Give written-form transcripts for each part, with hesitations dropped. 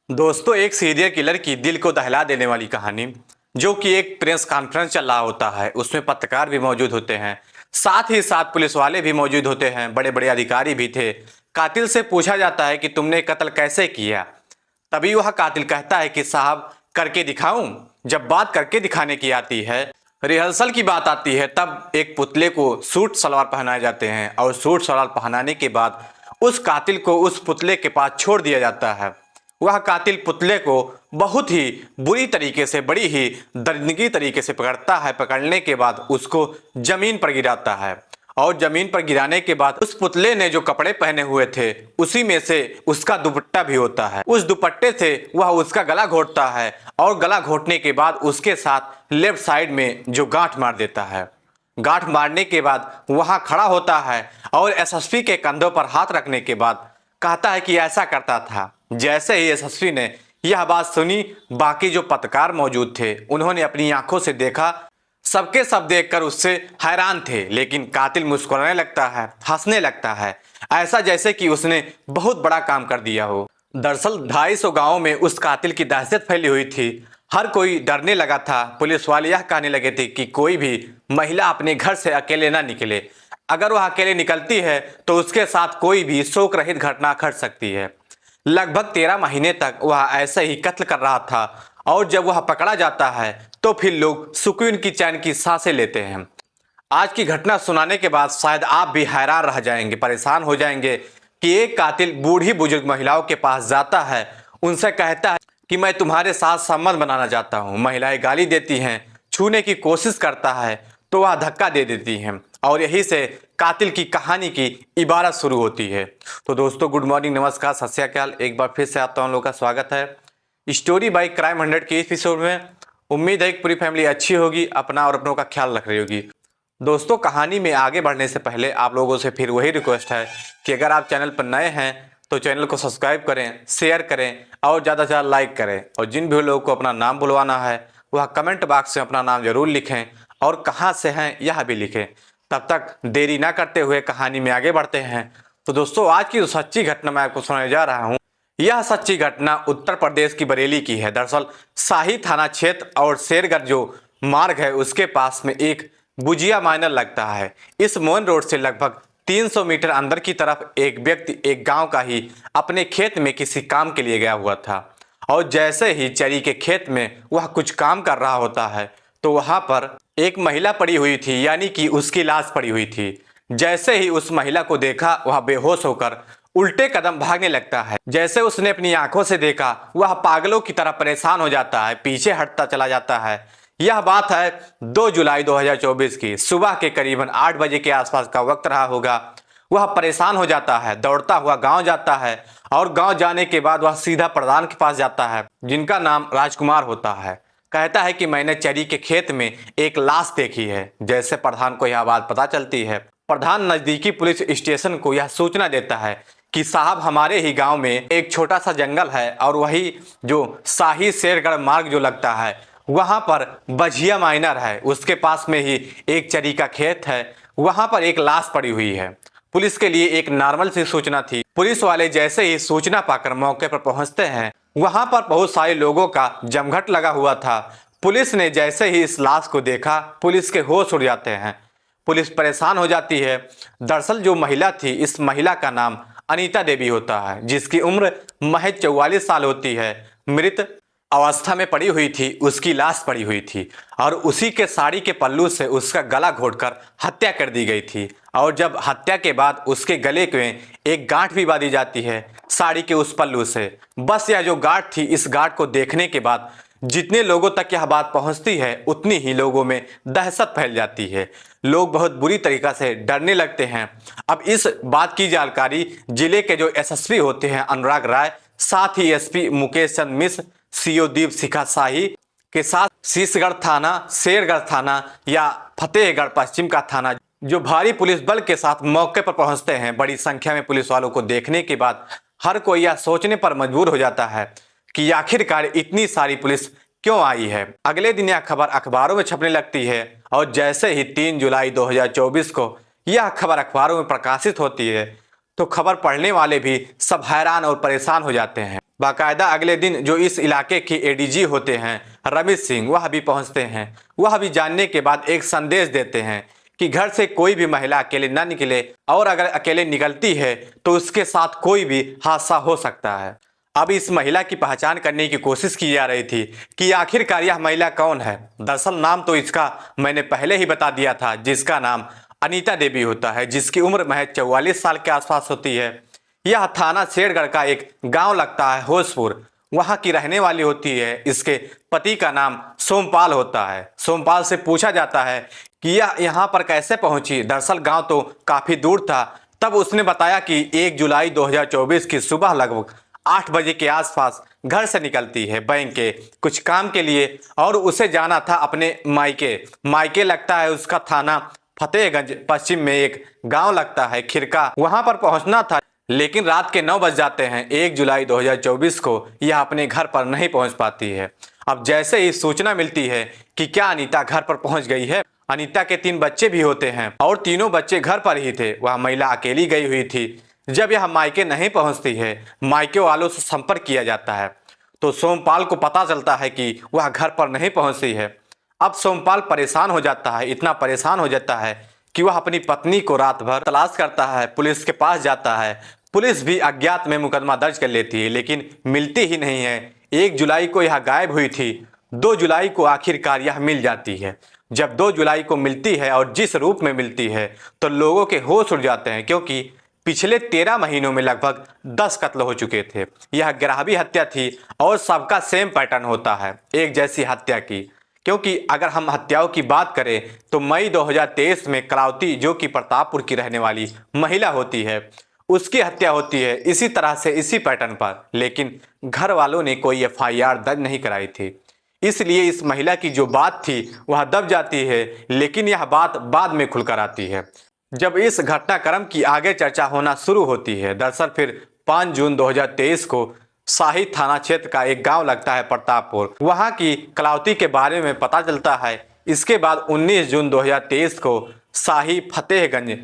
दोस्तों, एक serial killer की दिल को दहला देने वाली कहानी, जो कि एक प्रेस कॉन्फ्रेंस चल रहा होता है। उसमें पत्रकार भी मौजूद होते हैं, साथ ही साथ पुलिस वाले भी मौजूद होते हैं, बड़े बड़े अधिकारी भी थे। कातिल से पूछा जाता है कि तुमने कत्ल कैसे किया। तभी वह कातिल कहता है कि साहब, करके दिखाऊं। जब बात करके दिखाने की आती है, रिहर्सल की बात आती है, तब एक पुतले को सूट सलवार पहनाए जाते हैं और सूट सलवार पहनाने के बाद उस कातिल को उस पुतले के पास छोड़ दिया जाता है। वह कातिल पुतले को बहुत ही बुरी तरीके से, बड़ी ही दर्दनाक तरीके से पकड़ता है। पकड़ने के बाद उसको जमीन पर गिराता है और जमीन पर गिराने के बाद उस पुतले ने जो कपड़े पहने हुए थे, उसी में से उसका दुपट्टा भी होता है। उस दुपट्टे से वह उसका गला घोंटता है और गला घोंटने के बाद उसके साथ लेफ्ट साइड में जो गांठ मार देता है। गांठ मारने के बाद वहां खड़ा होता है और एसएसपी के कंधों पर हाथ रखने के बाद कहता है कि ऐसा करता था। जैसे ही एसएसपी ने यह बात सुनी, बाकी जो पत्रकार मौजूद थे उन्होंने अपनी आंखों से देखा। सबके सब देखकर उससे हैरान थे, लेकिन कातिल मुस्कुराने लगता है, हंसने लगता है, ऐसा जैसे कि उसने बहुत बड़ा काम कर दिया हो। दरअसल 250 गांवों में उस कातिल की दहशत फैली हुई थी। हर कोई डरने लगा था। पुलिस वाले यह कहने लगे थे कि कोई भी महिला अपने घर से अकेले ना निकले। अगर वह अकेले निकलती है तो उसके साथ कोई भी शोक रहित घटना घट सकती है। लगभग 13 महीने तक वह ऐसे ही कत्ल कर रहा था और जब वह पकड़ा जाता है तो फिर लोग सुकून की चैन की सांसें लेते हैं। आज की घटना सुनाने के बाद शायद आप भी हैरान रह जाएंगे, परेशान हो जाएंगे कि एक कातिल बूढ़ी बुजुर्ग महिलाओं के पास जाता है, उनसे कहता है कि मैं तुम्हारे साथ संबंध बनाना चाहता हूँ। महिलाएं गाली देती हैं, छूने की कोशिश करता है तो वह धक्का दे देती हैं और यही से कातिल की कहानी की इबारत शुरू होती है। तो दोस्तों, गुड मॉर्निंग, नमस्कार, सत श्री अकाल। एक बार फिर से आप तमाम लोगों का स्वागत है स्टोरी बाई क्राइम 100 के इस एपिसोड में। उम्मीद है कि पूरी फैमिली अच्छी होगी, अपना और अपनों का ख्याल रख रही होगी। दोस्तों, कहानी में आगे बढ़ने से पहले आप लोगों से फिर वही रिक्वेस्ट है कि अगर आप चैनल पर नए हैं तो चैनल को सब्सक्राइब करें, शेयर करें और ज़्यादा से ज़्यादा लाइक करें। और जिन भी लोगों को अपना नाम बुलवाना है वह कमेंट बॉक्स में अपना नाम जरूर लिखें और कहाँ से हैं यह भी लिखें। तब तक देरी ना करते हुए कहानी में आगे बढ़ते हैं। तो दोस्तों, आज की जो सच्ची घटना मैं आपको सुनाने जा रहा हूँ, यह सच्ची घटना उत्तर प्रदेश की बरेली की है। दरअसल शाही थाना क्षेत्र और शेरगढ़ जो मार्ग है उसके पास में एक बुजिया माइनर लगता है। इस मेन रोड से लगभग 300 मीटर अंदर की तरफ एक व्यक्ति एक गांव का ही अपने खेत में किसी काम के लिए गया हुआ था और जैसे ही चरी के खेत में वह कुछ काम कर रहा होता है तो वहां पर एक महिला पड़ी हुई थी, यानी कि उसकी लाश पड़ी हुई थी। जैसे ही उस महिला को देखा, वह बेहोश होकर उल्टे कदम भागने लगता है। जैसे उसने अपनी आंखों से देखा, वह पागलों की तरह परेशान हो जाता है, पीछे हटता चला जाता है। यह बात है 2 जुलाई 2024 की सुबह के करीबन 8 बजे के आसपास का वक्त रहा होगा। वह परेशान हो जाता है, दौड़ता हुआ गांव जाता है और गांव जाने के बाद वह सीधा प्रधान के पास जाता है, जिनका नाम राजकुमार होता है। कहता है कि मैंने चरी के खेत में एक लाश देखी है। जैसे प्रधान को यह बात पता चलती है, प्रधान नजदीकी पुलिस स्टेशन को यह सूचना देता है कि साहब, हमारे ही गांव में एक छोटा सा जंगल है और वही जो शाही शेरगढ़ मार्ग जो लगता है वहां पर बजिया माइनर है, उसके पास में ही एक चरी का खेत है, वहां पर एक लाश पड़ी हुई है। पुलिस के लिए एक नॉर्मल सी सूचना थी। पुलिस वाले जैसे ही सूचना पाकर मौके पर पहुंचते हैं, वहां पर बहुत सारे लोगों का जमघट लगा हुआ था। पुलिस ने जैसे ही इस लाश को देखा, पुलिस के होश उड़ जाते हैं। पुलिस परेशान हो जाती है। दरअसल जो महिला थी, इस महिला का नाम अनीता देवी होता है, जिसकी उम्र महज 44 साल होती है। मृत अवस्था में पड़ी हुई थी, उसकी लाश पड़ी हुई थी और उसी के साड़ी के पल्लू से उसका गला घोंटकर हत्या कर दी गई थी। और जब हत्या के बाद उसके गले में एक गांठ भी बांधी जाती है साड़ी के उस पल्लू से। बस यह जो गांठ थी, इस गांठ को देखने के बाद जितने लोगों तक यह बात पहुंचती है, उतनी ही लोगों में दहशत फैल जाती है। लोग बहुत बुरी तरीका से डरने लगते हैं। अब इस बात की जानकारी जिले के जो एसएसपी होते हैं अनुराग राय, साथ ही एसपी मुकेश चंद मिश्र, सीओ दीप शिखा शाही के साथ शीशगढ़ थाना, शेरगढ़ थाना या फतेहगढ़ पश्चिम का थाना जो भारी पुलिस बल के साथ मौके पर पहुंचते हैं। बड़ी संख्या में पुलिस वालों को देखने के बाद हर कोई यह सोचने पर मजबूर हो जाता है कि आखिरकार इतनी सारी पुलिस क्यों आई है। अगले दिन यह खबर अखबारों में छपने लगती है और जैसे ही 3 जुलाई 2024 को यह खबर अखबारों में प्रकाशित होती है तो खबर पढ़ने वाले भी सब हैरान और परेशान हो जाते हैं। बाकायदा अगले दिन जो इस इलाके के एडीजी होते हैं रमेश सिंह, वह भी पहुंचते हैं। वह भी जानने के बाद एक संदेश देते हैं कि घर से कोई भी महिला अकेले न निकले, और अगर अकेले निकलती है तो उसके साथ कोई भी हादसा हो सकता है। अब इस महिला की पहचान करने की कोशिश की जा रही थी कि आखिरकार यह महिला कौन है। दरअसल नाम तो इसका मैंने पहले ही बता दिया था, जिसका नाम अनीता देवी होता है, जिसकी उम्र महज 44 साल के आसपास होती है। यह थाना शेरगढ़ का एक गांव लगता है होसपुर, वहां की रहने वाली होती है। इसके पति का नाम सोमपाल होता है। सोमपाल से पूछा जाता है कि यह यहाँ पर कैसे पहुंची। दरअसल गांव तो काफी दूर था। तब उसने बताया कि 1 जुलाई 2024 की सुबह लगभग 8 बजे के आसपास घर से निकलती है बैंक के कुछ काम के लिए, और उसे जाना था अपने मायके। मायके लगता है उसका थाना फतेहगंज पश्चिम में एक गांव लगता है खिरका, वहां पर पहुंचना था। लेकिन रात के 9 बज जाते हैं। 1 जुलाई 2024 को यह अपने घर पर नहीं पहुंच पाती है। अब जैसे ही सूचना मिलती है कि क्या अनीता घर पर पहुंच गई है। अनीता के 3 बच्चे भी होते हैं और तीनों बच्चे घर पर ही थे। वह महिला अकेली गई हुई थी। जब यह मायके नहीं पहुंचती है, मायके वालों से संपर्क किया जाता है तो सोमपाल को पता चलता है कि वह घर पर नहीं पहुंची है। अब सोमपाल परेशान हो जाता है, इतना परेशान हो जाता है कि वह अपनी पत्नी को रात भर तलाश करता है, पुलिस के पास जाता है। पुलिस भी अज्ञात में मुकदमा दर्ज कर लेती है, लेकिन मिलती ही नहीं है। 1 जुलाई को यह गायब हुई थी। 2 जुलाई को आखिरकार यह मिल जाती है। जब 2 जुलाई को मिलती है और जिस रूप में मिलती है तो लोगों के होश उड़ जाते हैं, क्योंकि पिछले 13 महीनों में लगभग 10 कत्ल हो चुके थे। यह गिरहवी हत्या थी और सबका सेम पैटर्न होता है, एक जैसी हत्या की। क्योंकि अगर हम हत्याओं की बात करें तो मई 2023 में कलावती, जो कि प्रतापपुर की रहने वाली महिला होती है, उसकी हत्या होती है इसी तरह से, इसी पैटर्न पर। लेकिन घर वालों ने कोई एफआईआर दर्ज नहीं कराई थी, इसलिए इस महिला की जो बात थी वह दब जाती है। लेकिन यह बात बाद में खुलकर आती है जब इस घटनाक्रम की आगे चर्चा होना शुरू होती है। दरअसल फिर 5 जून 2023 को शाही थाना क्षेत्र का एक गांव लगता है प्रतापपुर, वहां की कलावती के बारे में पता चलता है। इसके बाद 19 जून 2023 को शाही फतेहगंज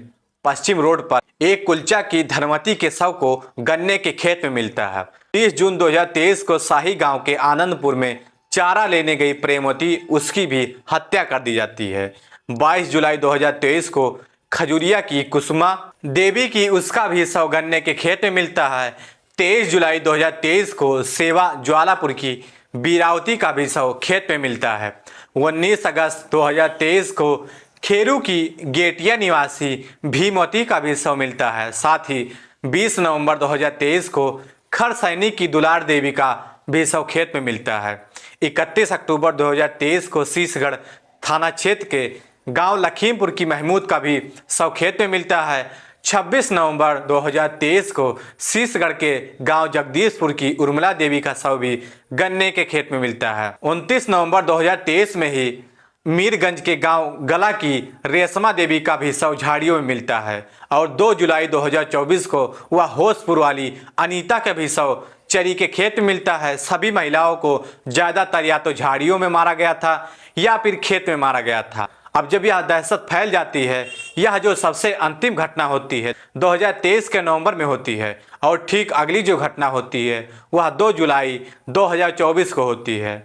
पश्चिम रोड पर एक कुलचा की धनवती के शव को गन्ने के खेत में मिलता है। 30 जून 2023 को शाही गांव के आनंदपुर में चारा लेने गई प्रेमवती, उसकी भी हत्या कर दी जाती है। 22 जुलाई 2023 को खजुरिया की कुसुमा देवी की, उसका भी शव गन्ने के खेत में मिलता है। 23 जुलाई 2023 को सेवा ज्वालापुर की बीरावती का भी शव खेत में मिलता है। 19 अगस्त 2023 को खेरू की गेटिया निवासी भीमवती का भी शव मिलता है। साथ ही 20 नवंबर 2023 को खरसैनी की दुलार देवी का भी शव खेत में मिलता है। 31 अक्टूबर 2023 को शीशगढ़ थाना क्षेत्र के गांव लखीमपुर की महमूद का भी शव खेत में मिलता है। 26 नवंबर 2023 को शीशगढ़ के गांव जगदीशपुर की उर्मिला देवी का शव भी गन्ने के खेत में मिलता है। 29 नवंबर 2023 में ही मीरगंज के गांव गला की रेशमा देवी का भी शव झाड़ियों में मिलता है। और 2 जुलाई 2024 को वह होसपुर वाली अनीता का भी शव चरी के खेत में मिलता है। सभी महिलाओं को ज्यादातर या तो झाड़ियों में मारा गया था या फिर खेत में मारा गया था। अब जब यह दहशत फैल जाती है, यह जो सबसे अंतिम घटना होती है 2023 के नवंबर में होती है, और ठीक अगली जो घटना होती है वह 2 जुलाई 2024 को होती है।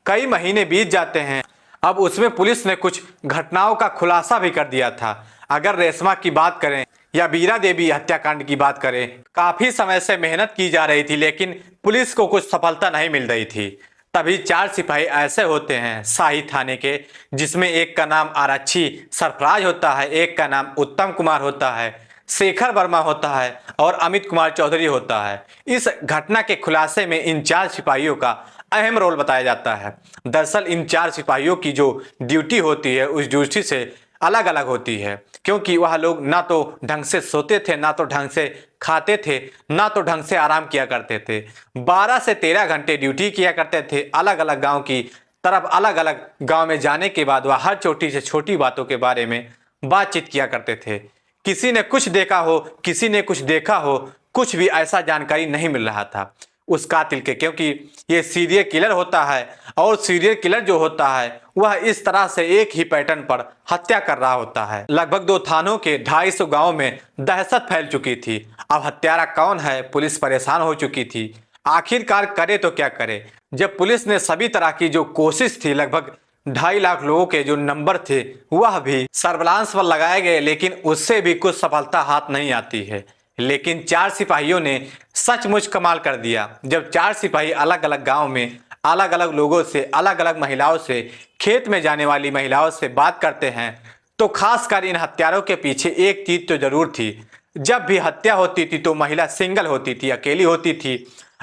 कई महीने बीत जाते हैं। अब उसमें पुलिस ने कुछ घटनाओं का खुलासा भी कर दिया था। अगर रेशमा की बात करें या बीरा देवी हत्याकांड की बात करें, काफी समय से मेहनत की जा रही थी, लेकिन पुलिस को कुछ सफलता नहीं मिल रही थी। तभी 4 सिपाही ऐसे होते हैं शाही थाने के, जिसमें एक का नाम आरक्षी सरफराज होता है, एक का नाम उत्तम कुमार होता है, शेखर वर्मा होता है और अमित कुमार चौधरी होता है। इस घटना के खुलासे में इन 4 सिपाहियों का अहम रोल बताया जाता है। दरअसल इन 4 सिपाहियों की जो ड्यूटी होती है उस ड्यूटी से अलग अलग होती है, क्योंकि वह लोग ना तो ढंग से सोते थे, ना तो ढंग से खाते थे, ना तो ढंग से आराम किया करते थे। 12 से 13 घंटे ड्यूटी किया करते थे। अलग अलग गांव की तरफ, अलग अलग गांव में जाने के बाद वह हर छोटी से छोटी बातों के बारे में बातचीत किया करते थे। किसी ने कुछ देखा हो, किसी ने कुछ देखा हो, कुछ भी ऐसा जानकारी नहीं मिल रहा था उस कातिल के, क्योंकि ये सीरियल किलर होता है और सीरियल किलर जो होता है वह इस तरह से एक ही पैटर्न पर हत्या कर रहा होता है। लगभग 2 थानों के 250 गांव में दहशत फैल चुकी थी। अब हत्यारा कौन है, पुलिस परेशान हो चुकी थी। आखिरकार करे तो क्या करे। जब पुलिस ने सभी तरह की जो कोशिश थी, लगभग 2.5 लाख लोगों के जो नंबर थे वह भी सर्विलांस पर लगाए गए, लेकिन उससे भी कुछ सफलता हाथ नहीं आती है। लेकिन 4 सिपाहियों ने सचमुच कमाल कर दिया। जब 4 सिपाही अलग अलग गांव में अलग अलग लोगों से, अलग अलग महिलाओं से, खेत में जाने वाली महिलाओं से बात करते हैं, तो खासकर इन हत्यारों के पीछे एक चीज तो जरूर थी। जब भी हत्या होती थी तो महिला सिंगल होती थी, अकेली होती थी।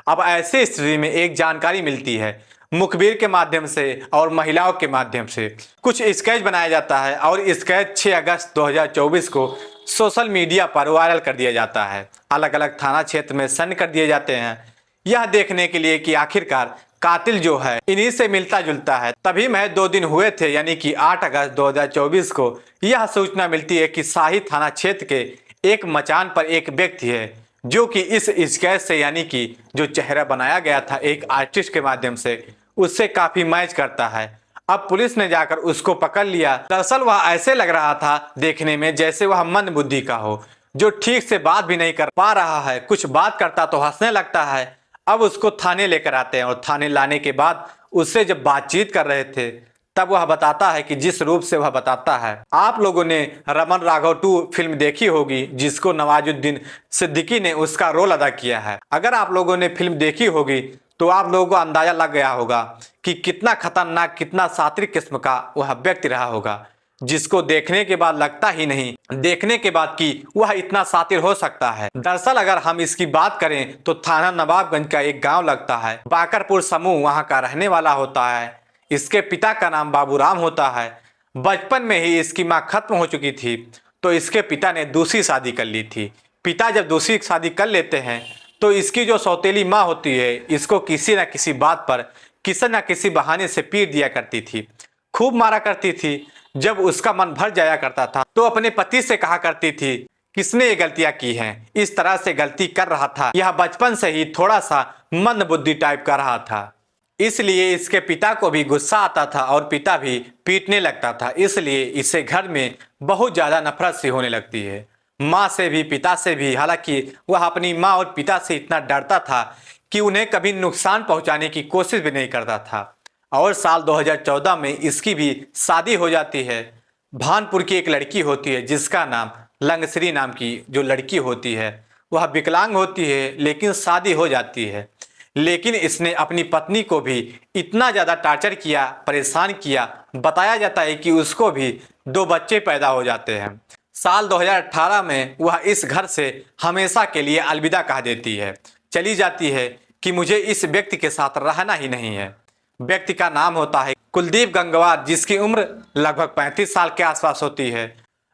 अब ऐसी स्थिति में एक जानकारी मिलती है मुखबिर के माध्यम से और महिलाओं के माध्यम से। कुछ स्केच बनाया जाता है और स्केच 6 अगस्त 2024 को सोशल मीडिया पर वायरल कर दिया जाता है। अलग अलग थाना क्षेत्र में सेंड कर दिए जाते हैं, यह देखने के लिए कि आखिरकार कातिल जो है इन्हीं से मिलता जुलता है। तभी महज 2 दिन हुए थे, यानी कि 8 अगस्त 2024 को यह सूचना मिलती है कि शाही थाना क्षेत्र के एक मचान पर एक व्यक्ति है जो कि इस स्केच से, यानी कि जो चेहरा बनाया गया था एक आर्टिस्ट के माध्यम से, उससे काफी मैच करता है। अब पुलिस ने जाकर उसको पकड़ लिया। दरअसल वह ऐसे लग रहा था देखने में जैसे वह मंद बुद्धि का हो, जो ठीक से बात भी नहीं कर पा रहा है। कुछ बात करता तो हंसने लगता है। अब उसको थाने लेकर आते हैं और थाने लाने के बाद उससे जब बातचीत कर रहे थे तब वह बताता है कि जिस रूप से वह बताता है, आप लोगों ने रमन राघव 2 फिल्म देखी होगी जिसको नवाजुद्दीन सिद्दीकी ने उसका रोल अदा किया है। अगर आप लोगों ने फिल्म देखी होगी तो आप लोगों को अंदाजा लग गया होगा कि कितना खतरनाक, कितना सात्विक किस्म का वह व्यक्ति रहा होगा, जिसको देखने के बाद लगता ही नहीं, देखने के बाद कि वह इतना शातिर हो सकता है। दरअसल अगर हम इसकी बात करें तो थाना नवाबगंज का एक गांव लगता है, बाकरपुर समूह वहां का रहने वाला होता है। इसके पिता का नाम बाबूराम होता है। बचपन में ही इसकी माँ खत्म हो चुकी थी तो इसके पिता ने दूसरी शादी कर ली थी। पिता जब दूसरी शादी कर लेते हैं तो इसकी जो सौतेली माँ होती है इसको किसी न किसी बात पर, किसी न किसी बहाने से पीट दिया करती थी, खूब मारा करती थी। जब उसका मन भर जाया करता था तो अपने पति से कहा करती थी, किसने ये गलतियां की हैं, इस तरह से गलती कर रहा था। यह बचपन से ही थोड़ा सा मंद बुद्धि टाइप का रहा था, इसलिए इसके पिता को भी गुस्सा आता था और पिता भी पीटने लगता था। इसलिए इसे घर में बहुत ज्यादा नफरत सी होने लगती है, माँ से भी, पिता से भी। हालांकि वह अपनी माँ और पिता से इतना डरता था कि उन्हें कभी नुकसान पहुंचाने की कोशिश भी नहीं करता था। और साल 2014 में इसकी भी शादी हो जाती है। भानपुर की एक लड़की होती है जिसका नाम लंगश्री नाम की जो लड़की होती है, वह विकलांग होती है, लेकिन शादी हो जाती है। लेकिन इसने अपनी पत्नी को भी इतना ज़्यादा टार्चर किया, परेशान किया। बताया जाता है कि उसको भी 2 बच्चे पैदा हो जाते हैं। साल 2018 में वह इस घर से हमेशा के लिए अलविदा कह देती है, चली जाती है कि मुझे इस व्यक्ति के साथ रहना ही नहीं है। व्यक्ति का नाम होता है कुलदीप गंगवार, जिसकी उम्र लगभग 35 साल के आसपास होती है।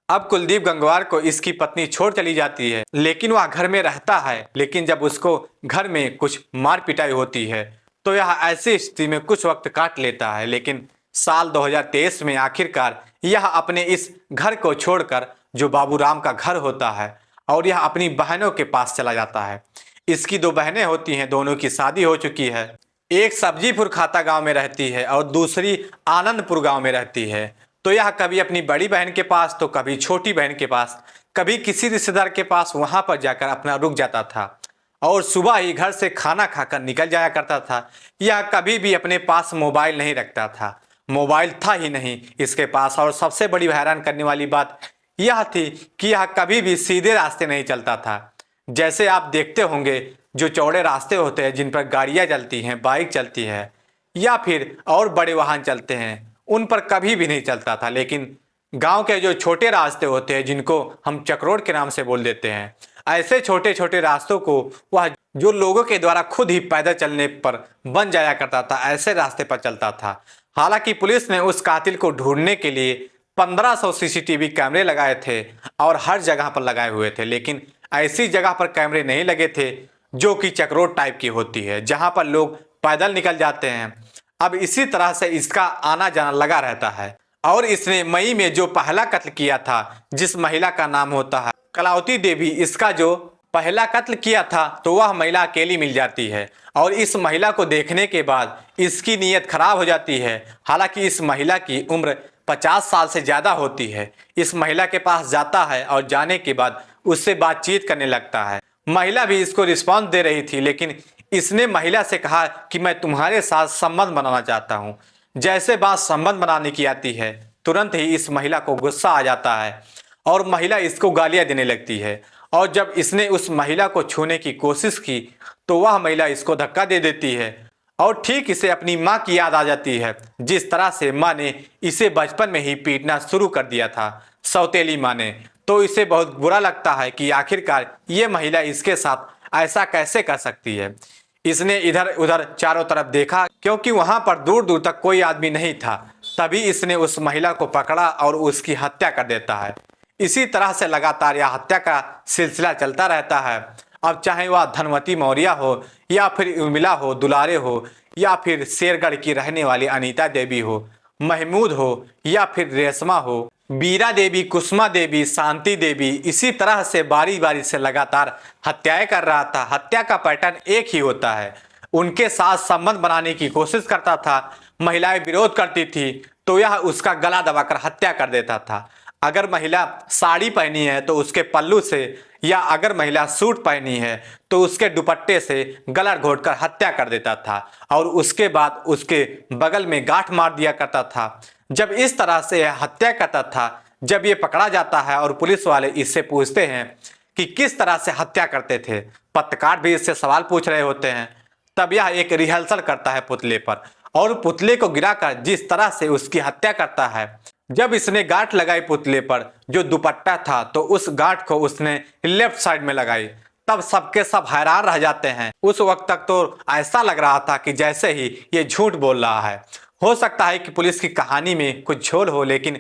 अब कुलदीप गंगवार को इसकी पत्नी छोड़ चली जाती है, लेकिन वह घर में रहता है। लेकिन जब उसको घर में कुछ मार पिटाई होती है तो यह ऐसी स्थिति में कुछ वक्त काट लेता है। लेकिन साल 2023 में आखिरकार यह अपने इस घर को छोड़कर, जो बाबूराम का घर होता है, और यह अपनी बहनों के पास चला जाता है। इसकी 2 बहनें होती हैं, दोनों की शादी हो चुकी है। एक सब्जीपुर खाता गांव में रहती है और दूसरी आनंदपुर गांव में रहती है। तो यह कभी अपनी बड़ी बहन के पास तो कभी छोटी बहन के पास, कभी किसी रिश्तेदार के पास वहां पर जाकर अपना रुक जाता था और सुबह ही घर से खाना खाकर निकल जाया करता था। यह कभी भी अपने पास मोबाइल नहीं रखता था, मोबाइल था ही नहीं इसके पास। और सबसे बड़ी हैरान करने वाली बात यह थी कि यह कभी भी सीधे रास्ते नहीं चलता था। जैसे आप देखते होंगे जो चौड़े रास्ते होते हैं जिन पर गाड़ियां चलती हैं, बाइक चलती है या फिर और बड़े वाहन चलते हैं, उन पर कभी भी नहीं चलता था। लेकिन गांव के जो छोटे रास्ते होते हैं जिनको हम चक्रोड के नाम से बोल देते हैं, ऐसे छोटे छोटे रास्तों को वह जो लोगों के द्वारा खुद ही पैदल चलने पर बन जाया करता था, ऐसे रास्ते पर चलता था। हालांकि पुलिस ने उस कातिल को ढूंढने के लिए 1500 सीसीटीवी कैमरे लगाए थे और हर जगह पर लगाए हुए थे, लेकिन ऐसी जगह पर कैमरे नहीं लगे थे जो कि चक्रोड टाइप की होती है, जहां पर लोग पैदल निकल जाते हैं। अब इसी तरह से इसका आना जाना लगा रहता है। और इसने मई में जो पहला कत्ल किया था, जिस महिला का नाम होता है कलावती देवी, इसका जो पहला कत्ल किया था तो वह महिला अकेली मिल जाती है और इस महिला को देखने के बाद इसकी नीयत खराब हो जाती है। हालांकि इस महिला की उम्र 50 साल से ज़्यादा होती है। इस महिला के पास जाता है और जाने के बाद उससे बातचीत करने लगता है। महिला भी इसको रिस्पॉन्स दे रही थी, लेकिन इसने महिला से कहा कि मैं तुम्हारे साथ संबंध बनाना चाहता हूं। जैसे बात संबंध बनाने की आती है, तुरंत ही इस महिला को गुस्सा आ जाता है और महिला इसको गालियां देने लगती है। और जब इसने उस महिला को छूने की कोशिश की तो वह महिला इसको धक्का दे देती है और ठीक इसे अपनी माँ की याद आ जाती है, जिस तरह से माँ ने इसे बचपन में ही पीटना शुरू कर दिया था, सौतेली माँ ने। तो इसे बहुत बुरा लगता है कि आखिरकार ये महिला इसके साथ ऐसा कैसे कर सकती है। इसने इधर उधर चारों तरफ देखा, क्योंकि वहां पर दूर दूर तक कोई आदमी नहीं था। तभी इसने उस महिला को पकड़ा और उसकी हत्या कर देता है। इसी तरह से लगातार यह हत्या का सिलसिला चलता रहता है। अब चाहे वह धनवती मौर्य हो या फिर उर्मिला हो, दुलारे हो या फिर शेरगढ़ की रहने वाली अनीता देवी हो, महमूद हो या फिर रेशमा हो, बीरा देवी, कुसुमा देवी, शांति देवी, इसी तरह से बारी बारी से लगातार हत्याएं कर रहा था। हत्या का पैटर्न एक ही होता है। उनके साथ संबंध बनाने की कोशिश करता था, महिलाएं विरोध करती थी तो यह उसका गला दबाकर हत्या कर देता था। अगर महिला साड़ी पहनी है तो उसके पल्लू से, या अगर महिला सूट पहनी है तो उसके दुपट्टे से गला घोंटकर हत्या कर देता था और उसके बाद उसके बगल में गांठ मार दिया करता था। जब इस तरह से यह हत्या करता था, जब ये पकड़ा जाता है और पुलिस वाले इससे पूछते हैं कि किस तरह से हत्या करते थे, पत्रकार भी इससे सवाल पूछ रहे होते हैं, तब यह एक रिहर्सल करता है पुतले पर और पुतले को गिराकर जिस तरह से उसकी हत्या करता है। जब इसने गांठ लगाई पुतले पर जो दुपट्टा था, तो उस गांठ को उसने लेफ्ट साइड में लगाई। तब सबके सब हैरान रह जाते हैं। उस वक्त तक तो ऐसा लग रहा था कि जैसे ही ये झूठ बोल रहा है। हो सकता है कि पुलिस की कहानी में कुछ झोल हो, लेकिन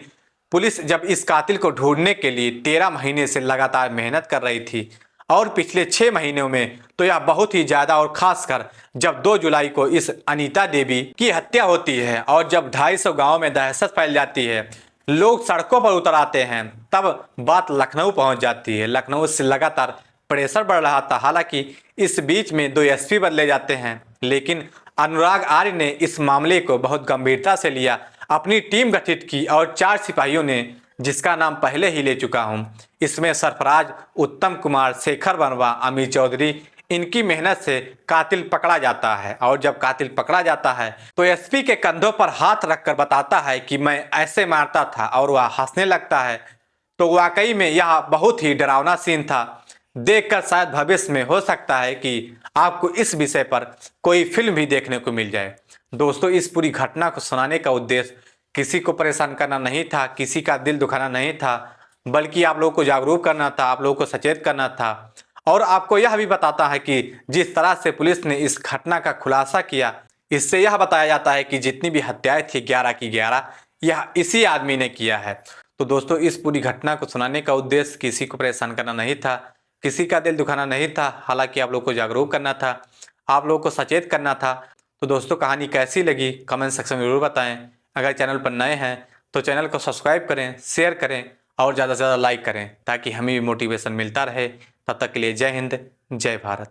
पुलिस जब इस कातिल को ढूंढने के लिए 13 महीने से लगातार मेहनत कर रही थी और पिछले 6 महीनों में तो यह बहुत ही ज्यादा, और खासकर जब 2 जुलाई को इस अनीता देवी की हत्या होती है और जब 250 गांव में दहशत फैल जाती है, लोग सड़कों पर उतर आते हैं, तब बात लखनऊ पहुंच जाती है। लखनऊ से लगातार प्रेशर बढ़ रहा था। हालांकि इस बीच में 2 एसपी बदले जाते हैं, लेकिन अनुराग आर्य ने इस मामले को बहुत गंभीरता से लिया, अपनी टीम गठित की और 4 सिपाहियों ने, जिसका नाम पहले ही ले चुका हूं, इसमें सरफराज, उत्तम कुमार, शेखर वर्मा, अमीर चौधरी, इनकी मेहनत से कातिल पकड़ा जाता है। और जब कातिल पकड़ा जाता है तो एसपी के कंधों पर हाथ रखकर बताता है कि मैं ऐसे मारता था, और वह हंसने लगता है। तो वाकई में यह बहुत ही डरावना सीन था। देखकर शायद भविष्य में हो सकता है कि आपको इस विषय पर कोई फिल्म भी देखने को मिल जाए। दोस्तों, इस पूरी घटना को सुनाने का उद्देश्य किसी को परेशान करना नहीं था, किसी का दिल दुखाना नहीं था, बल्कि आप लोगों को जागरूक करना था, आप लोगों को सचेत करना था। और आपको यह भी बताता है कि जिस तरह से पुलिस ने इस घटना का खुलासा किया, इससे यह बताया जाता है कि जितनी भी हत्याएं थी 11 की 11 यह इसी आदमी ने किया है। तो दोस्तों, इस पूरी घटना को सुनाने का उद्देश्य किसी को परेशान करना नहीं था, किसी का दिल दुखाना नहीं था, हालांकि आप लोग को जागरूक करना था, आप लोगों को सचेत करना था। तो दोस्तों, कहानी कैसी लगी कमेंट सेक्शन में जरूर बताएं। अगर चैनल पर नए हैं तो चैनल को सब्सक्राइब करें, शेयर करें और ज़्यादा से ज़्यादा लाइक करें, ताकि हमें भी मोटिवेशन मिलता रहे। तब तक के लिए जय हिंद, जय भारत।